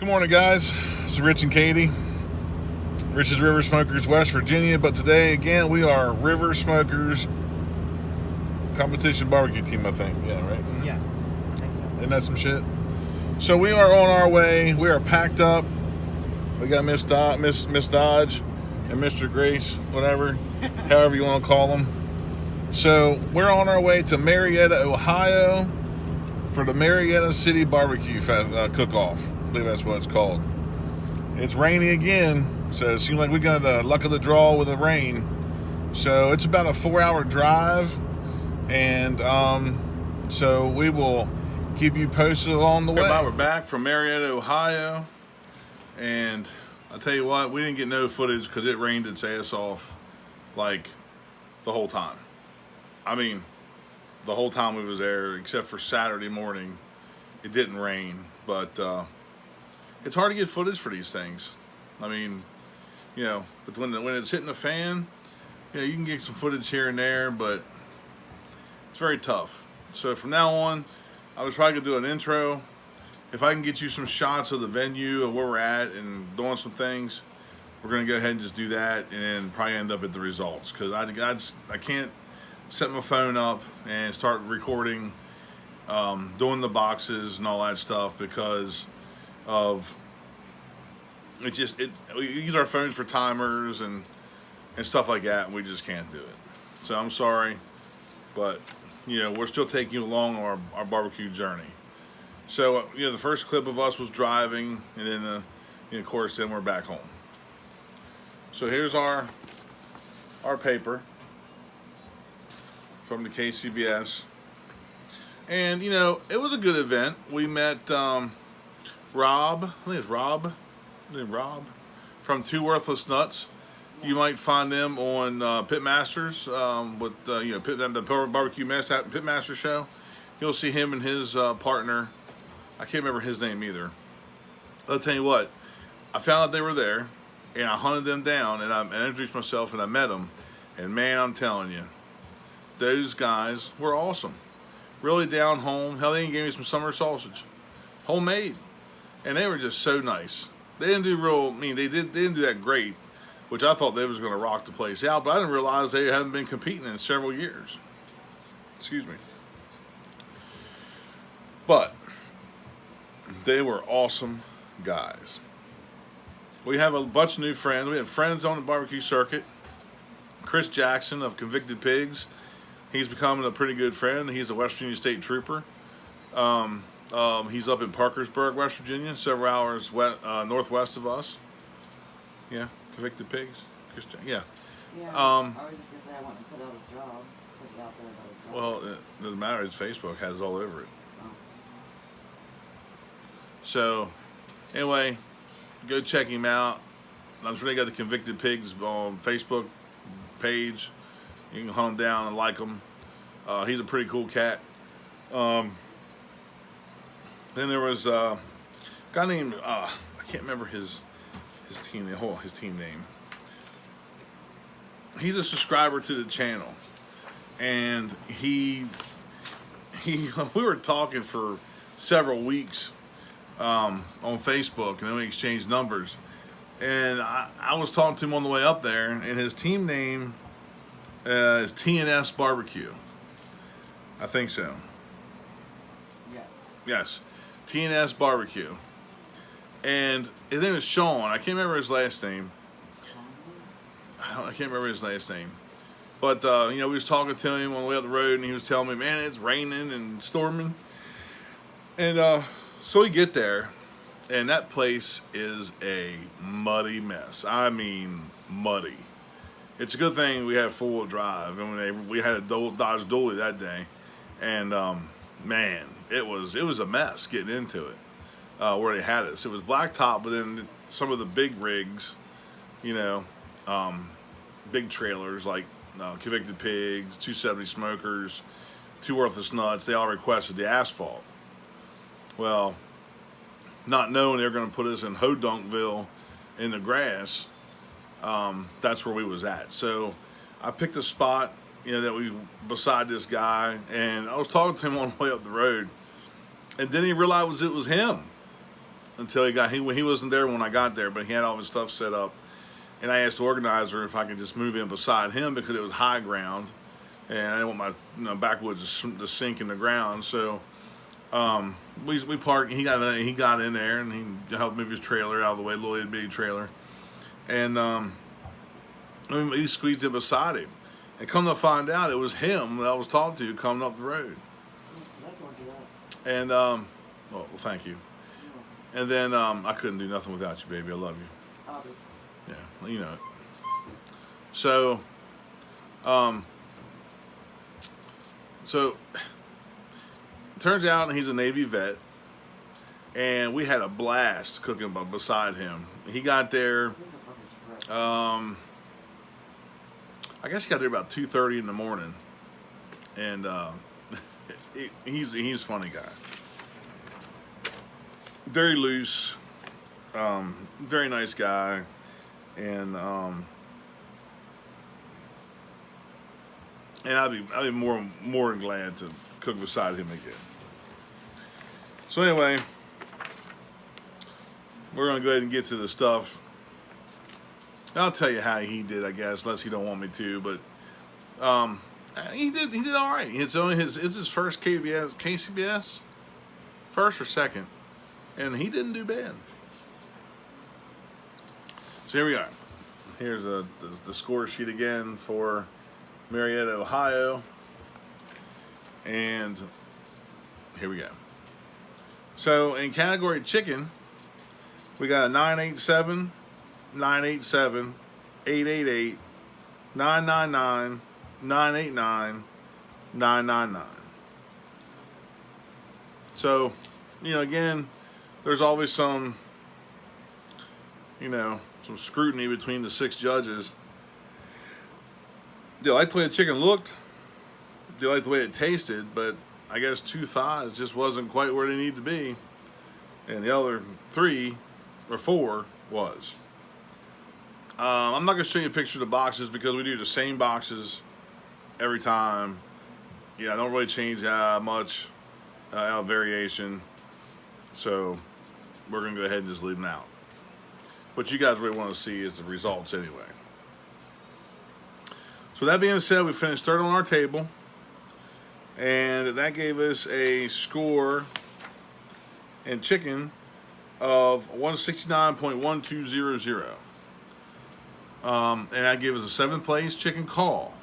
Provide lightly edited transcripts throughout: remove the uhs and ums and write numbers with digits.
Good morning, guys. This is Rich and Katie. Rich's River Smokers, West Virginia. But today, again, we are River Smokers competition barbecue team, I think. Yeah, right? Yeah, I think so. Isn't that some shit? So we are on our way. We are packed up. We got Miss Dodge and Mr. Grace, whatever, however you want to call them. So we're on our way to Marietta, Ohio for the Marietta City Barbecue Cook-Off. I believe that's what it's called. It's rainy again, so it seems like we got the luck of the draw with the rain. So it's about a 4-hour drive, and so we will keep you posted along the way. We're back from Marietta, Ohio, and I'll tell you what, we didn't get no footage because it rained its ass off like the whole time. I mean, the whole time we was there, except for Saturday morning, it didn't rain, but it's hard to get footage for these things. I mean, you know, but when it's hitting the fan, you know, you can get some footage here and there, but it's very tough. So from now on, I was probably gonna do an intro. If I can get you some shots of the venue of where we're at and doing some things, we're gonna go ahead and just do that, and then probably end up at the results. Because I can't set my phone up and start recording, doing the boxes and all that stuff because of we use our phones for timers and stuff like that, and we just can't do it. So I'm sorry, but you know, we're still taking you along on our barbecue journey. So you know, the first clip of us was driving, and then of course then we're back home. So here's our paper from the KCBS, and you know, it was a good event. We met Rob, I think it's Rob from Two Worthless Nuts. You might find them on Pitmasters with you know, the Barbecue Pitmaster show. You'll see him and his partner. I can't remember his name either. I'll tell you what, I found out they were there, and I hunted them down, and I introduced myself, and I met them, and man, I'm telling you, those guys were awesome. Really down home. Hell, they even gave me some summer sausage, homemade, and they were just so nice. They didn't do they didn't do that great, which I thought they was going to rock the place out, but I didn't realize they hadn't been competing in several years. Excuse me. But they were awesome guys. We have a bunch of new friends. We have friends on the barbecue circuit. Chris Jackson of Convicted Pigs. He's becoming a pretty good friend. He's a West Virginia State Trooper. He's up in Parkersburg, West Virginia, several hours northwest of us. Yeah, Convicted Pigs. Yeah. Yeah. I was just gonna say I want to put out a job. Put it out there about a job. Well, it doesn't matter. His Facebook has it all over it. Oh. So, anyway, go check him out. I'm sure they got the Convicted Pigs on Facebook page. You can hunt him down and like him. He's a pretty cool cat. Then there was a guy named I can't remember his team name. Hold on, his team name. He's a subscriber to the channel, and we were talking for several weeks on Facebook, and then we exchanged numbers. And I was talking to him on the way up there, and his team name is TNS Barbecue. I think so. Yes. TNS Barbecue. And his name is Sean. I can't remember his last name. I can't remember his last name. But, you know, we was talking to him on the way up the road, and he was telling me, man, it's raining and storming. And so we get there, and that place is a muddy mess. I mean, muddy. It's a good thing we had four-wheel drive, and we had a Dodge Dually that day. And, man, it was a mess getting into it. Where they had us. It was blacktop, but then some of the big rigs, you know, big trailers like Convicted Pigs, 270 Smokers, Two Worthless Nuts, they all requested the asphalt. Well, not knowing they were going to put us in Hodunkville in the grass, that's where we was at. So I picked a spot, you know, that we beside this guy, and I was talking to him on the way up the road, and then he realized it was him. until he wasn't there when I got there, but he had all his stuff set up. And I asked the organizer if I could just move in beside him because it was high ground, and I didn't want my backwoods to sink in the ground. So we parked. He got in there and he helped move his trailer out of the way, little itty bitty trailer, and he squeezed in beside him. And come to find out, it was him that I was talking to coming up the road. And well, thank you. And then I couldn't do nothing without you, baby. I love you. Obviously. Yeah, you know it. So, turns out he's a Navy vet, and we had a blast cooking beside him. He got there. I guess he got there about 2:30 in the morning, and he's a funny guy. Very loose, very nice guy. And I'd be more than glad to cook beside him again. So anyway, we're gonna go ahead and get to the stuff. I'll tell you how he did, I guess, unless he don't want me to. But he did all right. It's his first KCBS, first or second, and he didn't do bad. So here we are. Here's the score sheet again for Marietta, Ohio. And here we go. So in category chicken, we got a 987, 987, 888, 999, 989, 999. So, again, there's always some, some scrutiny between the 6 judges. They liked the way the chicken looked. They liked the way it tasted, but I guess 2 thighs just wasn't quite where they need to be, and the other 3 or 4 was. I'm not going to show you a picture of the boxes because we do the same boxes every time. I don't really change much variation, so we're going to go ahead and just leave them out. What you guys really want to see is the results anyway. So that being said, we finished third on our table, and that gave us a score in chicken of 169.1200. And that gave us a 7th place chicken call.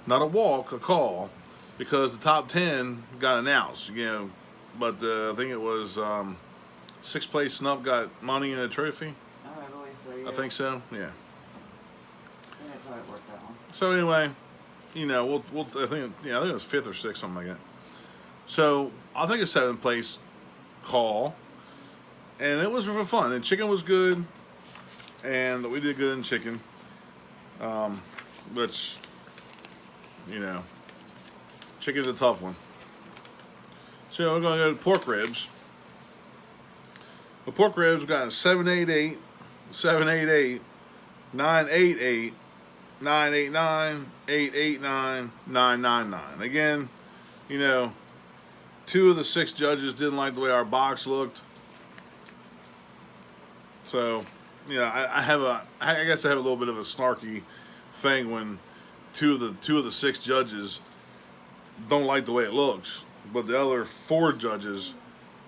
Not a walk, a call, because the top 10 got announced, but I think it was 6th place Snuff got money and a trophy. I think so, yeah. That's how it worked out. So anyway, we'll I think it was 5th or 6th, something like that. So I'll take a 7th place call, and it was for fun. And chicken was good, and we did good in chicken, which chicken's a tough one. So we're gonna go to pork ribs. The pork ribs we got a 788. 788, 988, 989, 889, 999. Again, 2 of the 6 judges didn't like the way our box looked. So, I guess I have a little bit of a snarky thing when two of the 6 judges don't like the way it looks, but the other 4 judges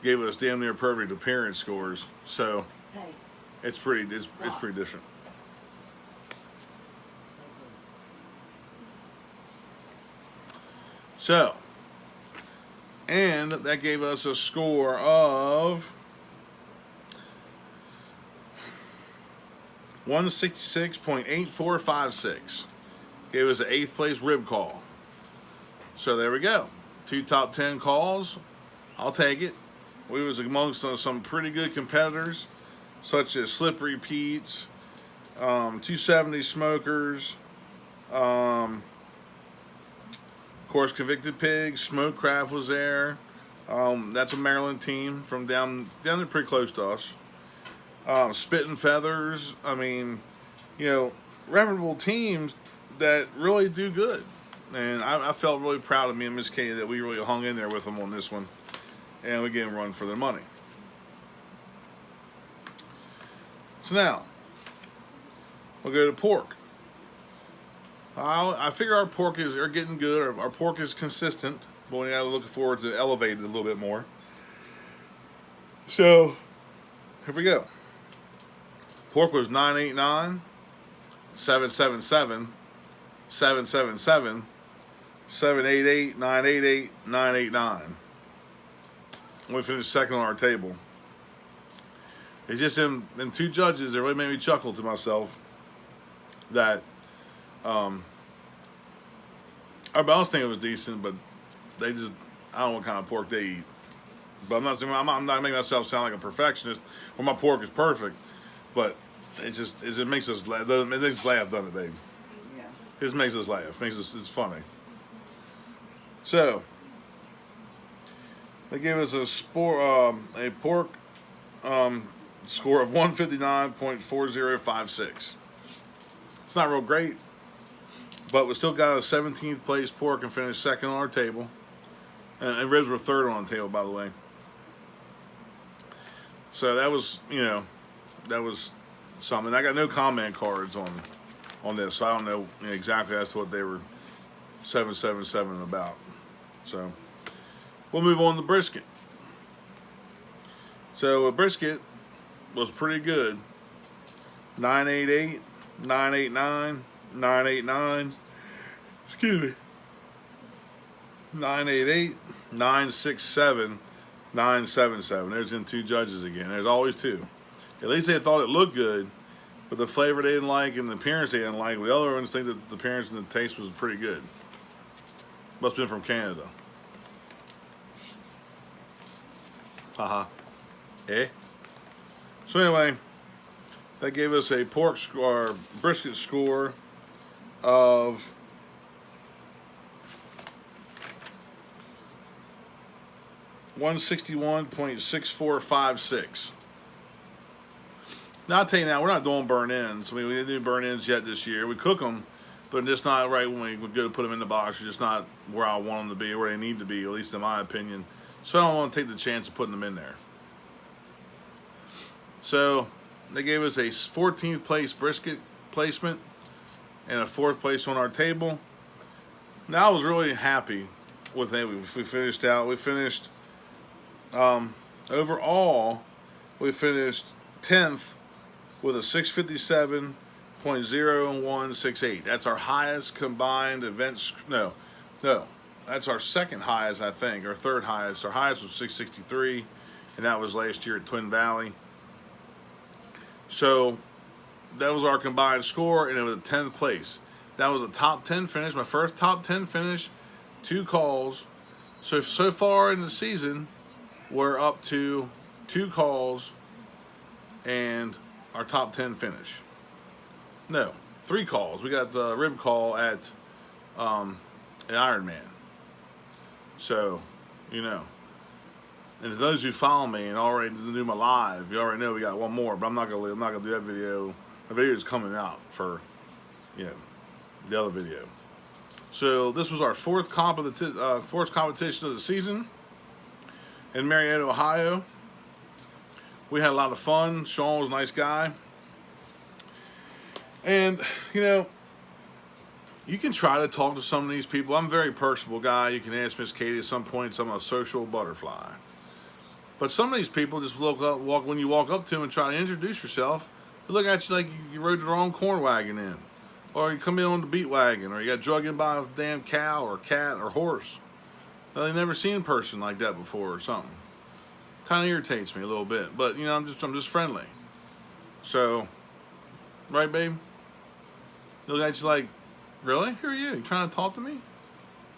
gave us damn near perfect appearance scores. So. Hey. It's pretty different. So, and that gave us a score of 166.8456. Gave us an 8th place rib call. So there we go. 2 top 10 calls. I'll take it. We was amongst some pretty good competitors, such as Slippery Pete's, 270 Smokers, of course, Convicted Pigs, Smokecraft was there. That's a Maryland team from down there pretty close to us. Spittin' Feathers, reputable teams that really do good. And I felt really proud of me and Miss Katie that we really hung in there with them on this one. And we gave them a run for their money. So now, we'll go to pork. I figure our pork are getting good. Our pork is consistent, but we got to look forward to elevate it a little bit more. So, here we go. Pork was 989, 777, 777, 788, 988, 989. We finished second on our table. It's just them two judges that really made me chuckle to myself that our balance thing was decent, but they just, I don't know what kind of pork they eat. But I'm not making myself sound like a perfectionist, or my pork is perfect. But it makes us laugh. It makes us laugh, doesn't it, babe? Yeah. It just makes us laugh. It's funny. So they gave us a pork score of 159.4056. It's not real great, but we still got a 17th place pork and finished second on our table. And ribs were third on the table, by the way. So that was, that was something. I got no comment cards on this, so I don't know exactly as to what they were 777 about. So we'll move on to brisket. So a brisket was pretty good. 988, 989, 989. Excuse me. 988, 967, 977. There's them two judges again. There's always two. At least they thought it looked good, but the flavor they didn't like and the appearance they didn't like. The other ones think that the appearance and the taste was pretty good. Must have been from Canada. Haha. Eh? So anyway, that gave us a brisket score of 161.6456. Now I'll tell you now, we're not doing burn-ins. I mean, we didn't do burn-ins yet this year. We cook them, but just not right when we go to put them in the box. They're just not where I want them to be, where they need to be, at least in my opinion. So I don't want to take the chance of putting them in there. So they gave us a 14th place brisket placement and a 4th place on our table. Now I was really happy with it. We finished out. We finished overall. We finished 10th with a 657.0168. That's our highest combined events. No, that's our second highest, I think, or third highest. Our highest was 663, and that was last year at Twin Valley. So that was our combined score, and it was a 10th place. That was a top 10 finish, my first top 10 finish, 2 calls. So far in the season, we're up to 2 calls and our top 10 finish. No, 3 calls. We got the rib call at Ironman. So, and to those who follow me and already do my live, you already know we got one more, but I'm not gonna do that video. The video is coming out for, the other video. So this was our fourth competition of the season in Marietta, Ohio. We had a lot of fun. Sean was a nice guy. And, you can try to talk to some of these people. I'm a very personable guy. You can ask Miss Katie at some points. I'm a social butterfly. But some of these people just when you walk up to them and try to introduce yourself, they look at you like you rode the wrong corn wagon in. Or you come in on the beat wagon, or you got drugged in by a damn cow or cat or horse. They've never seen a person like that before or something. Kind of irritates me a little bit, but I'm just friendly. So, right, babe? They look at you like, really? Who are you? You trying to talk to me?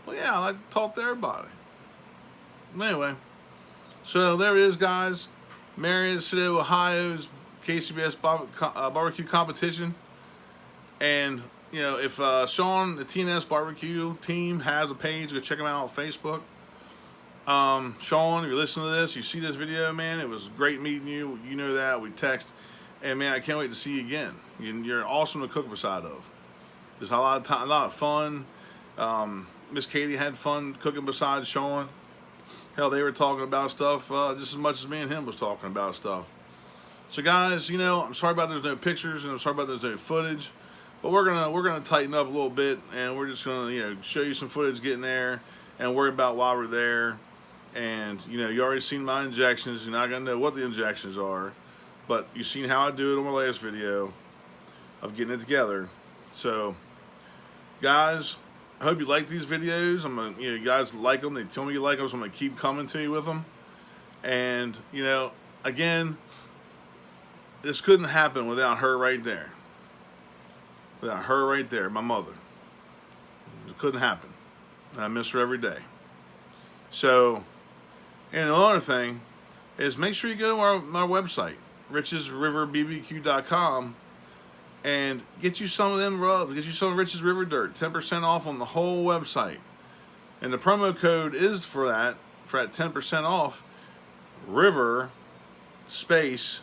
Well, yeah, I like to talk to everybody. Anyway, so there it is, guys. Marietta City, Ohio's KCBS barbecue competition. And, if Sean, the TNS barbecue team, has a page, go check them out on Facebook. Sean, if you're listening to this, you see this video, man, it was great meeting you. You know that. We text. And, man, I can't wait to see you again. You're awesome to cook beside of. There's a lot of fun. Miss Katie had fun cooking beside Sean. Hell, they were talking about stuff just as much as me and him was talking about stuff. So guys, you know, I'm sorry about there's no pictures and I'm sorry about there's no footage, but we're gonna tighten up a little bit, and we're just gonna, you know, show you some footage getting there and worry about why we're there. And you know, you already seen my injections. You're not gonna know what the injections are, but you've seen how I do it on my last video of getting it together. So guys, I hope you like these videos. I'm gonna, you know, you guys like them. They tell me you like them, so I'm gonna keep coming to you with them. And you know, again, this couldn't happen without her right there. Without her right there, my mother. It couldn't happen. And I miss her every day. So, and another thing is, make sure you go to our website, richesriverbbq.com, and get you some of them rubs. Get you some Rich's River Dirt. 10% off on the whole website. And the promo code is for that 10% off, River space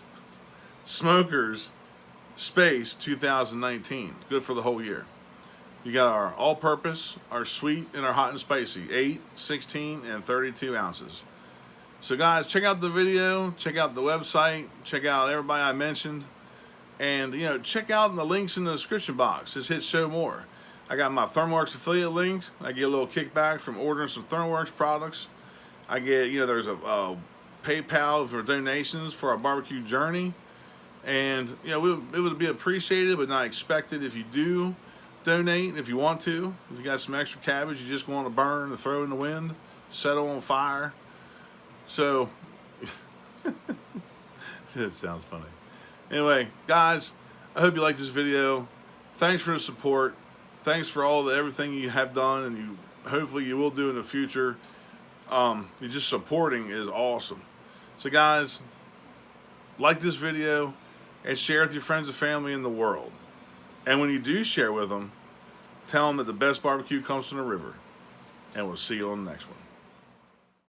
Smokers space 2019. Good for the whole year. You got our all-purpose, our sweet, and our hot and spicy, 8, 16, and 32 ounces. So guys, check out the video, check out the website, check out everybody I mentioned, and you know, check out the links in the description box. Just hit show more. I got my ThermWorks affiliate links. I get a little kickback from ordering some ThermWorks products. I get, you know, there's a PayPal for donations for our barbecue journey. And you know, it would be appreciated but not expected if you do donate. If you want to, if you got some extra cabbage you just want to burn and throw in the wind, set it on fire. So it sounds funny. Anyway, guys, I hope you like this video. Thanks for the support. Thanks for everything you have done, and you hopefully you will do in the future. You just supporting is awesome. So guys, like this video and share with your friends and family in the world. And when you do share with them, tell them that the best barbecue comes from the river. And we'll see you on the next one.